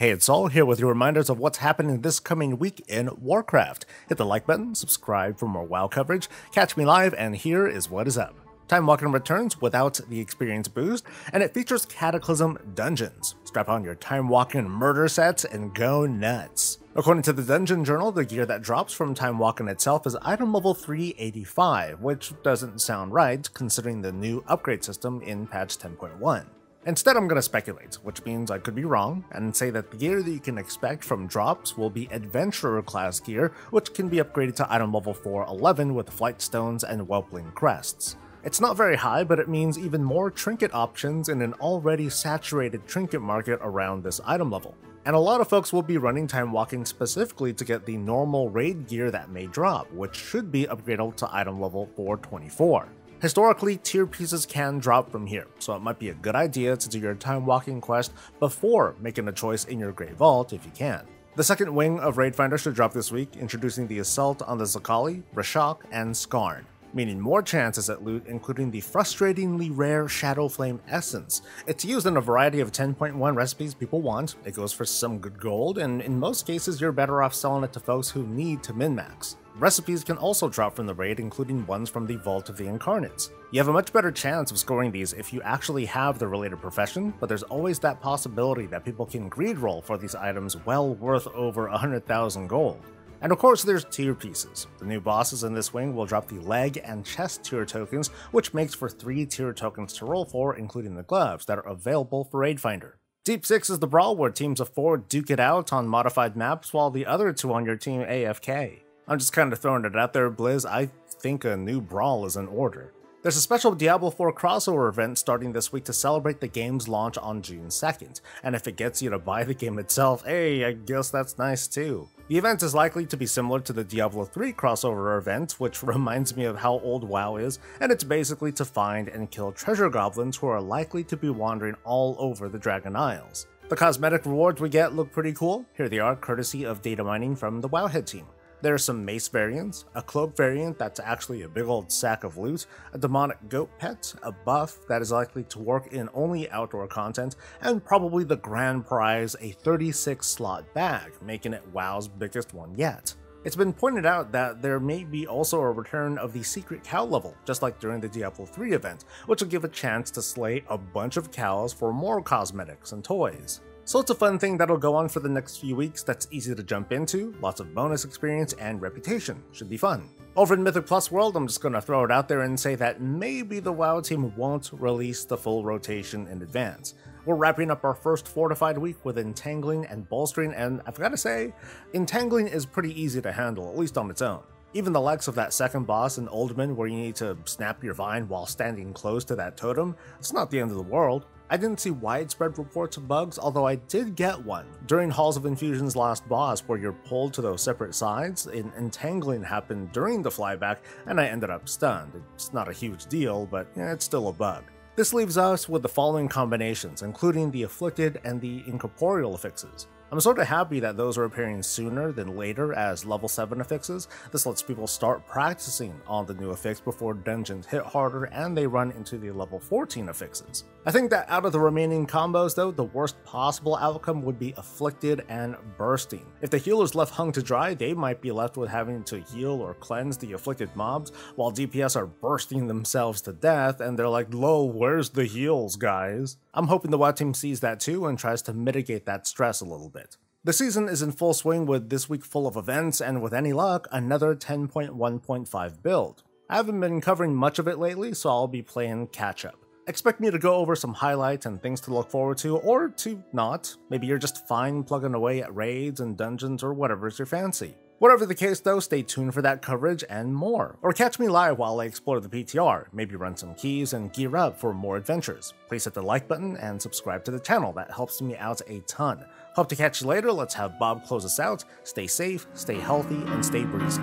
Hey, it's Saul here with your reminders of what's happening this coming week in Warcraft. Hit the like button, subscribe for more WoW coverage, catch me live, and here is what is up. Time Walking returns without the experience boost, and it features Cataclysm dungeons. Strap on your Time Walking murder sets and go nuts. According to the Dungeon Journal, the gear that drops from Time Walking itself is item level 385, which doesn't sound right considering the new upgrade system in patch 10.1. Instead, I'm going to speculate, which means I could be wrong, and say that the gear that you can expect from drops will be Adventurer class gear, which can be upgraded to item level 411 with Flight Stones and Whelpling Crests. It's not very high, but it means even more trinket options in an already saturated trinket market around this item level. And a lot of folks will be running Time Walking specifically to get the normal raid gear that may drop, which should be upgradable to item level 424. Historically, tier pieces can drop from here, so it might be a good idea to do your Time Walking quest before making a choice in your Grey Vault if you can. The second wing of Raid Finder should drop this week, introducing the Assault on the Zakali, Rashok, and Skarn, meaning more chances at loot, including the frustratingly rare Shadow Flame Essence. It's used in a variety of 10.1 recipes people want, it goes for some good gold, and in most cases you're better off selling it to folks who need to min-max. Recipes can also drop from the raid, including ones from the Vault of the Incarnates. You have a much better chance of scoring these if you actually have the related profession, but there's always that possibility that people can greed roll for these items well worth over 100,000 gold. And of course there's tier pieces. The new bosses in this wing will drop the leg and chest tier tokens, which makes for 3 tier tokens to roll for, including the gloves that are available for Raid Finder. Deep 6 is the brawl where teams of 4 duke it out on modified maps while the other 2 on your team AFK. I'm just kind of throwing it out there, Blizz, I think a new brawl is in order. There's a special Diablo 4 crossover event starting this week to celebrate the game's launch on June 2nd, and if it gets you to buy the game itself, hey, I guess that's nice too. The event is likely to be similar to the Diablo 3 crossover event, which reminds me of how old WoW is, and it's basically to find and kill treasure goblins who are likely to be wandering all over the Dragon Isles. The cosmetic rewards we get look pretty cool. Here they are, courtesy of data mining from the Wowhead team. There are some mace variants, a cloak variant that's actually a big old sack of loot, a demonic goat pet, a buff that is likely to work in only outdoor content, and probably the grand prize, a 36-slot bag, making it WoW's biggest one yet. It's been pointed out that there may be also a return of the secret cow level, just like during the Diablo 3 event, which will give a chance to slay a bunch of cows for more cosmetics and toys. So it's a fun thing that'll go on for the next few weeks that's easy to jump into, lots of bonus experience and reputation, should be fun. Over in Mythic Plus World, I'm just gonna throw it out there and say that maybe the WoW team won't release the full rotation in advance. We're wrapping up our first fortified week with entangling and bolstering, and I've gotta say, entangling is pretty easy to handle, at least on its own. Even the likes of that second boss in Oldman where you need to snap your vine while standing close to that totem, it's not the end of the world. I didn't see widespread reports of bugs, although I did get one. During Halls of Infusion's last boss, where you're pulled to those separate sides, an entangling happened during the flyback, and I ended up stunned. It's not a huge deal, but it's still a bug. This leaves us with the following combinations, including the Afflicted and the Incorporeal affixes. I'm sort of happy that those are appearing sooner than later as level 7 affixes. This lets people start practicing on the new affix before dungeons hit harder and they run into the level 14 affixes. I think that out of the remaining combos though, the worst possible outcome would be Afflicted and Bursting. If the healer's left hung to dry, they might be left with having to heal or cleanse the afflicted mobs, while DPS are bursting themselves to death and they're like, lol, where's the heals, guys? I'm hoping the WoW team sees that too and tries to mitigate that stress a little bit. The season is in full swing with this week full of events and with any luck, another 10.1.5 build. I haven't been covering much of it lately, so I'll be playing catch up. Expect me to go over some highlights and things to look forward to, or to not. Maybe you're just fine plugging away at raids and dungeons or whatever's your fancy. Whatever the case though, stay tuned for that coverage and more. Or catch me live while I explore the PTR, maybe run some keys and gear up for more adventures. Please hit the like button and subscribe to the channel, that helps me out a ton. Hope to catch you later, let's have Bob close us out. Stay safe, stay healthy, and stay breezy.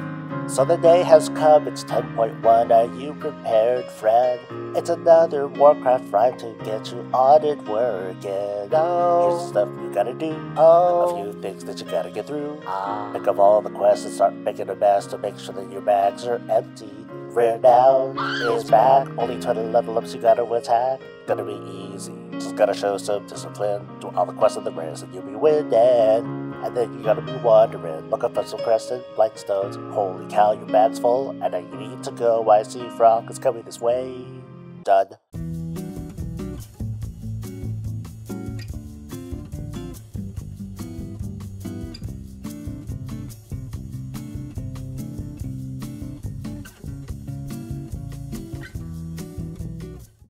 So the day has come, it's 10.1, are you prepared, friend? It's another Warcraft ride to get you on and working. Here's the stuff you gotta do, a few things that you gotta get through. Pick up all the quests and start making a mess to make sure that your bags are empty. Rare now is back, only 20 level ups you gotta attack, gonna be easy. Just gotta show some discipline, do all the quests in the race, and you'll be winning. And then you're gonna be wondering, looking for some crescent blight stones. Holy cow, your bag's full, and now you need to go. I see frog is coming this way. Done.